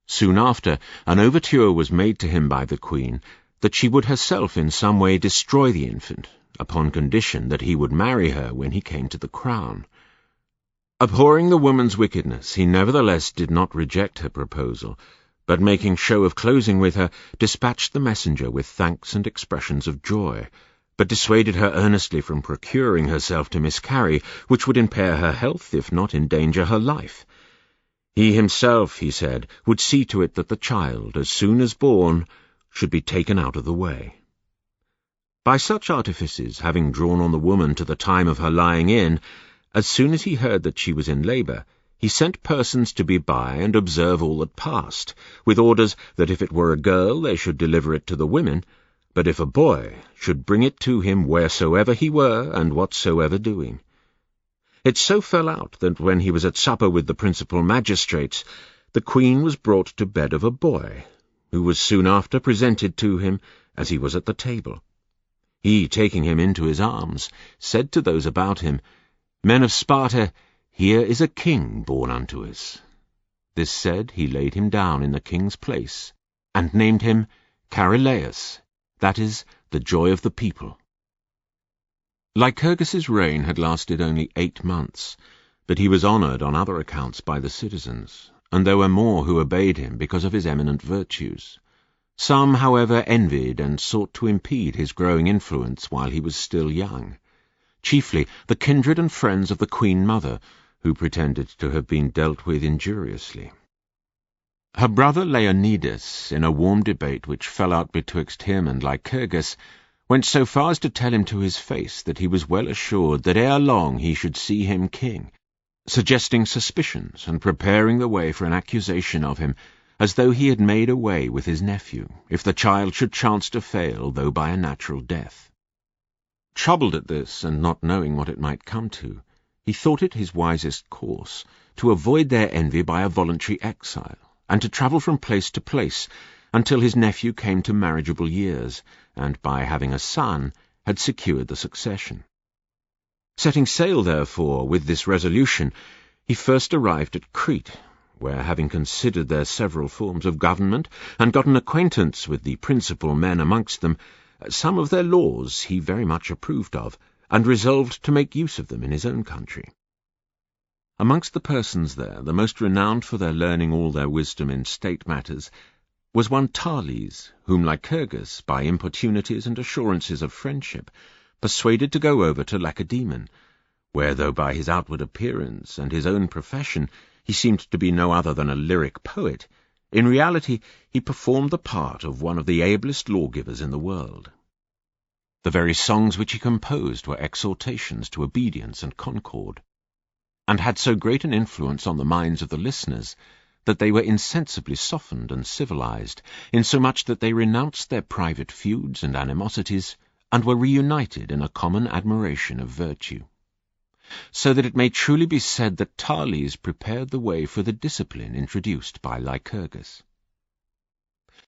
Soon after, an overture was made to him by the queen that she would herself in some way destroy the infant, upon condition that he would marry her when he came to the crown. Abhorring the woman's wickedness, he nevertheless did not reject her proposal, but making show of closing with her, dispatched the messenger with thanks and expressions of joy, but dissuaded her earnestly from procuring herself to miscarry, which would impair her health, if not endanger her life. He himself, he said, would see to it that the child, as soon as born, should be taken out of the way. By such artifices, having drawn on the woman to the time of her lying in, as soon as he heard that she was in labour, he sent persons to be by and observe all that passed, with orders that if it were a girl they should deliver it to the women, but if a boy, should bring it to him wheresoever he were and whatsoever doing. It so fell out that when he was at supper with the principal magistrates, the queen was brought to bed of a boy, who was soon after presented to him as he was at the table. He, taking him into his arms, said to those about him, "Men of Sparta, here is a king born unto us." This said, he laid him down in the king's place, and named him Charilaus, that is, the joy of the people. Lycurgus's reign had lasted only 8 months, but he was honoured on other accounts by the citizens, and there were more who obeyed him because of his eminent virtues. Some, however, envied and sought to impede his growing influence while he was still young, chiefly the kindred and friends of the Queen Mother, who pretended to have been dealt with injuriously. Her brother Leonidas, in a warm debate which fell out betwixt him and Lycurgus, went so far as to tell him to his face that he was well assured that ere long he should see him king, suggesting suspicions and preparing the way for an accusation of him, as though he had made away with his nephew, if the child should chance to fail, though by a natural death. Troubled at this, and not knowing what it might come to, he thought it his wisest course to avoid their envy by a voluntary exile, and to travel from place to place, until his nephew came to marriageable years, and by having a son had secured the succession. Setting sail, therefore, with this resolution, he first arrived at Crete, where, having considered their several forms of government, and got an acquaintance with the principal men amongst them, some of their laws he very much approved of, and resolved to make use of them in his own country. Amongst the persons there, the most renowned for their learning all their wisdom in state matters, was one Thales, whom Lycurgus, by importunities and assurances of friendship, persuaded to go over to Lacedaemon, where, though by his outward appearance and his own profession he seemed to be no other than a lyric poet, in reality he performed the part of one of the ablest lawgivers in the world. The very songs which he composed were exhortations to obedience and concord, and had so great an influence on the minds of the listeners that they were insensibly softened and civilized, insomuch that they renounced their private feuds and animosities, and were reunited in a common admiration of virtue. So that it may truly be said that Thales prepared the way for the discipline introduced by Lycurgus.